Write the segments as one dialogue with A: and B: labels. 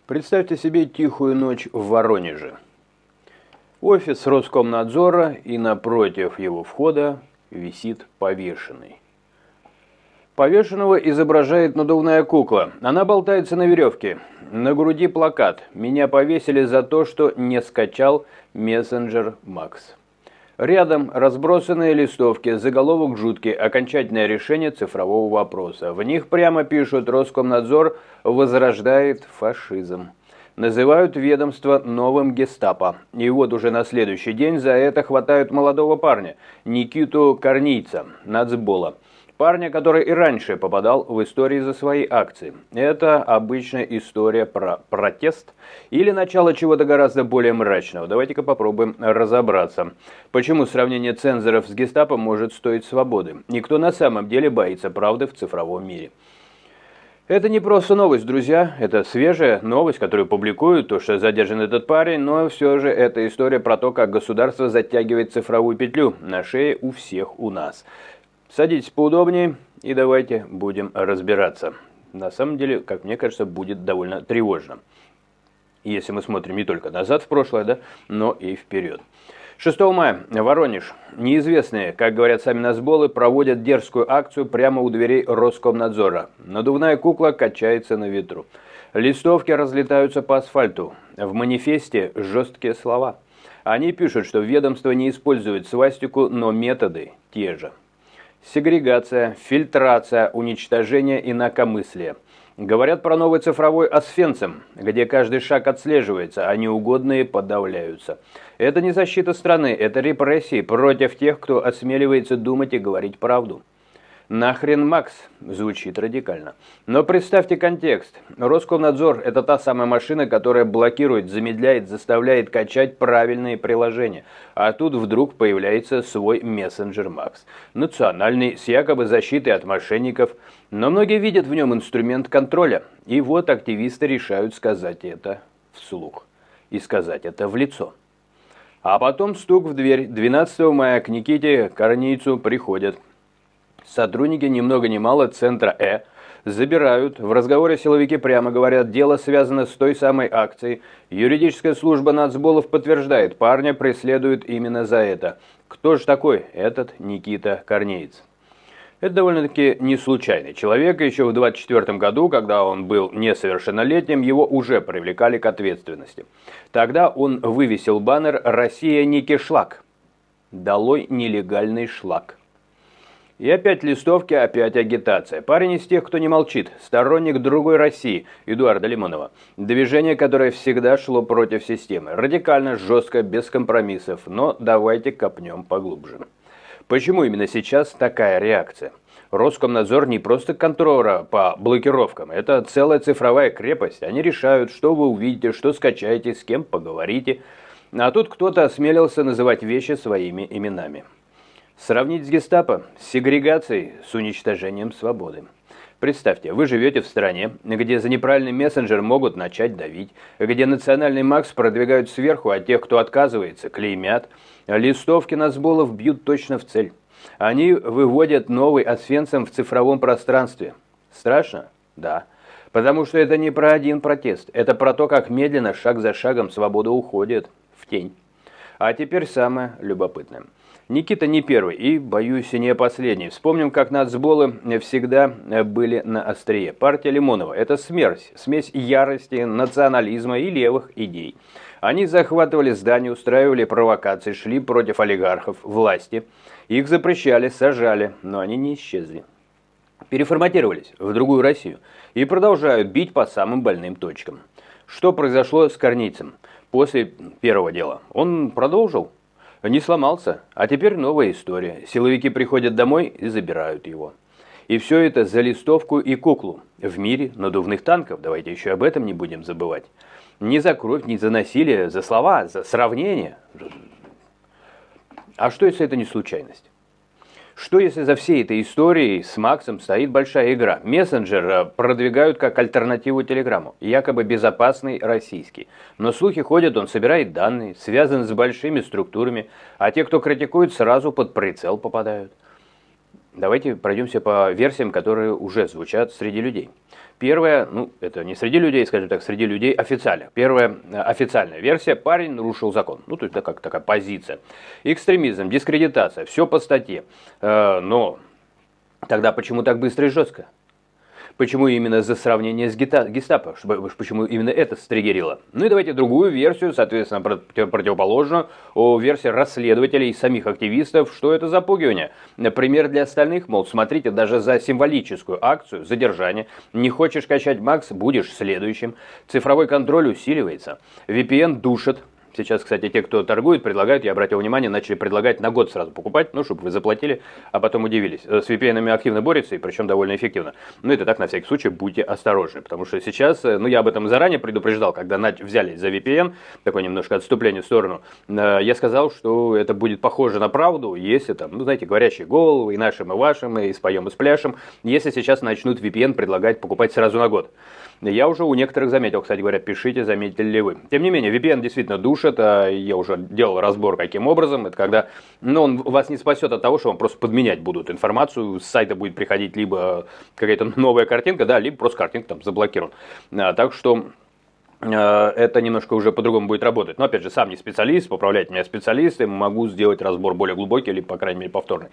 A: Представьте себе тихую ночь в Воронеже. Офис Роскомнадзора, и напротив его входа висит повешенный. Повешенного изображает надувная кукла. Она болтается на веревке. На груди плакат: «Меня повесили за то, что не скачал мессенджер Макс». Рядом разбросанные листовки, заголовок жуткий: «Окончательное решение цифрового вопроса». В них прямо пишут: Роскомнадзор возрождает фашизм. Называют ведомство новым гестапо. И вот уже на следующий день за это хватают молодого парня, Никиту Корнийца, нацбола. Парня, который и раньше попадал в истории за свои акции. Это обычная история про протест или начало чего-то гораздо более мрачного. Давайте-ка попробуем разобраться. Почему сравнение цензоров с гестапо может стоить свободы? Никто на самом деле боится правды в цифровом мире. Это не просто новость, друзья. Это свежая новость, которую публикуют, то, что задержан этот парень, но все же это история про то, как государство затягивает цифровую петлю на шее у всех у нас. Садитесь поудобнее и давайте будем разбираться. На самом деле, как мне кажется, будет довольно тревожно. Если мы смотрим не только назад в прошлое, да, но и вперед. 6 мая. Воронеж. Неизвестные, как говорят сами нацболы, проводят дерзкую акцию прямо у дверей Роскомнадзора. Надувная кукла качается на ветру. Листовки разлетаются по асфальту. В манифесте жесткие слова. Они пишут, что ведомство не использует свастику, но методы те же. Сегрегация, фильтрация, уничтожение инакомыслия. Говорят про новый цифровой Освенцим, где каждый шаг отслеживается, а неугодные подавляются. Это не защита страны, это репрессии против тех, кто осмеливается думать и говорить правду. «Нахрен Макс» звучит радикально. Но представьте контекст. Роскомнадзор – это та самая машина, которая блокирует, замедляет, заставляет качать правильные приложения. А тут вдруг появляется свой мессенджер Макс. Национальный, с якобы защитой от мошенников. Но многие видят в нем инструмент контроля. И вот активисты решают сказать это вслух. И сказать это в лицо. А потом стук в дверь. 12 мая к Никите Корнийцу приходят сотрудники ни много ни мало центра забирают. В разговоре силовики прямо говорят: дело связано с той самой акцией. Юридическая служба нацболов подтверждает: парня преследуют именно за это. Кто же такой этот Никита Корнеец? Это довольно-таки не случайный человек. Еще в 24 году, когда он был несовершеннолетним, его уже привлекали к ответственности. Тогда он вывесил баннер «Россия не кишлак». Долой нелегальный шлак. И опять листовки, опять агитация. Парень из тех, кто не молчит. Сторонник другой России, Эдуарда Лимонова. Движение, которое всегда шло против системы. Радикально, жестко, без компромиссов. Но давайте копнем поглубже. Почему именно сейчас такая реакция? Роскомнадзор не просто контора по блокировкам. Это целая цифровая крепость. Они решают, что вы увидите, что скачаете, с кем поговорите. А тут кто-то осмелился называть вещи своими именами. Сравнить с гестапо, с сегрегацией, с уничтожением свободы. Представьте, вы живете в стране, где за неправильный мессенджер могут начать давить, где национальный Макс продвигают сверху, а тех, кто отказывается, клеймят. Листовки нацболов бьют точно в цель. Они выводят новый Освенцим в цифровом пространстве. Страшно? Да. Потому что это не про один протест. Это про то, как медленно, шаг за шагом, свобода уходит в тень. А теперь самое любопытное. Никита не первый и, боюсь, не последний. Вспомним, как нацболы всегда были на острие. Партия Лимонова – это смесь ярости, национализма и левых идей. Они захватывали здания, устраивали провокации, шли против олигархов, власти. Их запрещали, сажали, но они не исчезли. Переформатировались в другую Россию и продолжают бить по самым больным точкам. Что произошло с Корнийцем после первого дела? Он продолжил. Не сломался, а теперь новая история. Силовики приходят домой и забирают его. И все это за листовку и куклу. В мире надувных танков, давайте еще об этом не будем забывать. Не за кровь, не за насилие, за слова, за сравнение. А что, если это не случайность? Что, если за всей этой историей с Максом стоит большая игра? Мессенджер продвигают как альтернативу Телеграмму, якобы безопасный российский. Но слухи ходят, он собирает данные, связан с большими структурами, а те, кто критикует, сразу под прицел попадают. Давайте пройдемся по версиям, которые уже звучат среди людей. Первая, ну, это не среди людей, скажем так, среди людей официально. Первая официальная версия: парень нарушил закон. Ну, то есть, да, как такая позиция. Экстремизм, дискредитация, все по статье. Но тогда почему так быстро и жестко? Почему именно за сравнение с гестапо? Почему именно это стригерило? Ну и давайте другую версию, соответственно, противоположную, о версии расследователей и самих активистов, что это запугивание. Например, для остальных, мол, смотрите, даже за символическую акцию задержания не хочешь качать Макс, будешь следующим. Цифровой контроль усиливается. VPN душит. Сейчас, кстати, те, кто торгует, предлагают, я обратил внимание, начали предлагать на год сразу покупать, ну, чтобы вы заплатили, а потом удивились. С VPN-ами активно борются, и причем довольно эффективно. Ну, это так, на всякий случай, будьте осторожны, потому что сейчас, ну, я об этом заранее предупреждал, когда взялись за VPN, такое немножко отступление в сторону, я сказал, что это будет похоже на правду, если там, ну, знаете, говорящие головы, и нашим, и вашим, и споем, и спляшем, если сейчас начнут VPN предлагать покупать сразу на год. Я уже у некоторых заметил, кстати говоря, пишите, заметили ли вы. Тем не менее, VPN действительно душит, я уже делал разбор, каким образом. Это когда, ну, он вас не спасет от того, что вам просто подменять будут информацию, с сайта будет приходить либо какая-то новая картинка, да, либо просто картинка там заблокирована. Так что это немножко уже по-другому будет работать. Но опять же, сам не специалист, поправляйте меня специалисты, могу сделать разбор более глубокий, или, по крайней мере, повторный.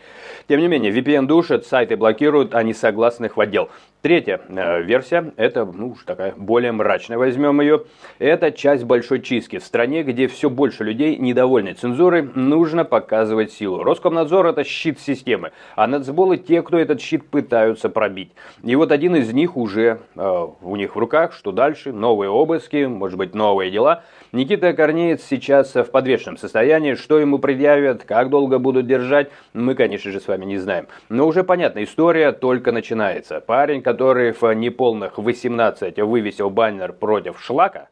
A: Тем не менее, VPN душит, сайты блокируют, а несогласных в отдел. Третья версия, это, ну, уж такая более мрачная, возьмем ее. Это часть большой чистки. В стране, где все больше людей недовольны цензурой, нужно показывать силу. Роскомнадзор — это щит системы, а нацболы — те, кто этот щит пытаются пробить. И вот один из них уже у них в руках. Что дальше? Новые обыски, может быть, новые дела. Никита Корнеец сейчас в подвешенном состоянии. Что ему предъявят, как долго будут держать, мы, конечно же, с вами не знаем. Но уже понятно, история только начинается. Парень, который в неполных 18 вывесил баннер против шлака,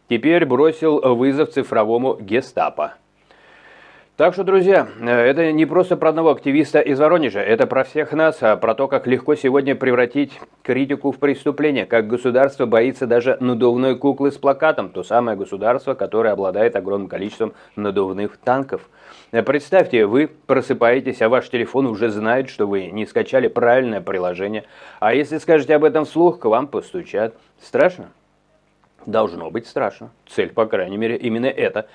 A: теперь бросил вызов цифровому гестапо. Так что, друзья, это не просто про одного активиста из Воронежа, это про всех нас, про то, как легко сегодня превратить критику в преступление, как государство боится даже надувной куклы с плакатом, то самое государство, которое обладает огромным количеством надувных танков. Представьте, вы просыпаетесь, а ваш телефон уже знает, что вы не скачали правильное приложение, а если скажете об этом вслух, к вам постучат. Страшно? Должно быть страшно. Цель, по крайней мере, именно это.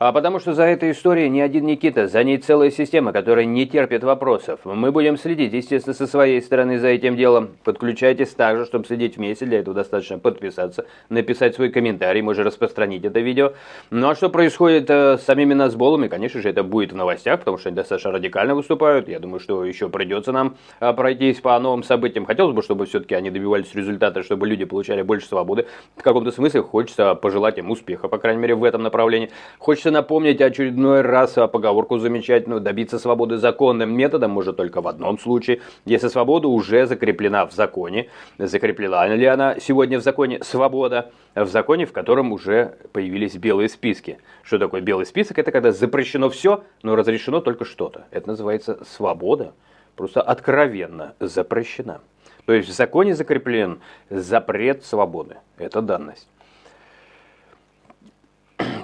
A: А потому что за этой историей не один Никита, за ней целая система, которая не терпит вопросов. Мы будем следить, естественно, со своей стороны за этим делом. Подключайтесь также, чтобы следить вместе. Для этого достаточно подписаться, написать свой комментарий, можно распространить это видео. Ну а что происходит с самими нацболами? Конечно же, это будет в новостях, потому что они достаточно радикально выступают. Я думаю, что еще придется нам пройтись по новым событиям. Хотелось бы, чтобы все-таки они добивались результата, чтобы люди получали больше свободы. В каком-то смысле хочется пожелать им успеха, по крайней мере, в этом направлении. Хочется напомнить очередной раз поговорку замечательную: добиться свободы законным методом может только в одном случае, если свобода уже закреплена в законе. Закреплена ли она сегодня в законе свобода? В законе, в котором уже появились белые списки. Что такое белый список? Это когда запрещено все, но разрешено только что-то. Это называется свобода. Просто откровенно запрещена. То есть в законе закреплен запрет свободы. Это данность.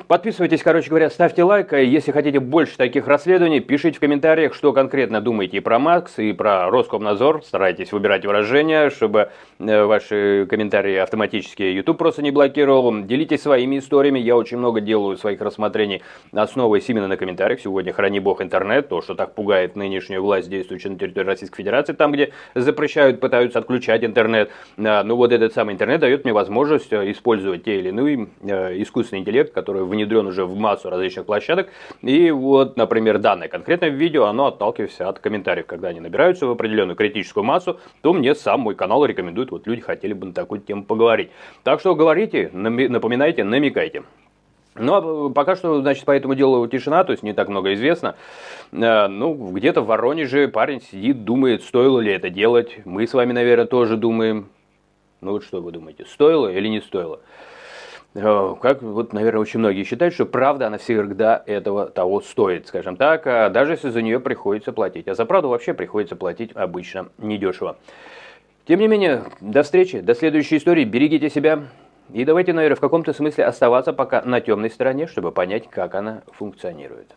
A: Подписывайтесь, короче говоря, ставьте лайк. Если хотите больше таких расследований, пишите в комментариях, что конкретно думаете и про Макс, и про Роскомнадзор. Старайтесь выбирать выражения, чтобы ваши комментарии автоматически YouTube просто не блокировал. Делитесь своими историями. Я очень много делаю своих рассмотрений, основываясь именно на комментариях. Сегодня, храни бог, интернет. То, что так пугает нынешнюю власть, действующую на территории Российской Федерации, там, где запрещают, пытаются отключать интернет. Ну вот этот самый интернет дает мне возможность использовать те или иные искусственный интеллект, который внедрен уже в массу различных площадок. И вот, например, данное конкретное видео, оно отталкивается от комментариев. Когда они набираются в определенную критическую массу, то мне сам мой канал рекомендует, вот люди хотели бы на такую тему поговорить. Так что говорите, напоминайте, намекайте. Ну, а пока что, значит, по этому делу тишина, то есть не так много известно. Ну, где-то в Воронеже парень сидит, думает, стоило ли это делать. Мы с вами, наверное, тоже думаем. Ну, вот что вы думаете, стоило или не стоило? Как, вот, наверное, очень многие считают, что правда, она всегда этого того стоит, скажем так, даже если за нее приходится платить. А за правду вообще приходится платить обычно недешево. Тем не менее, до встречи, до следующей истории, берегите себя. И давайте, наверное, в каком-то смысле оставаться пока на темной стороне, чтобы понять, как она функционирует.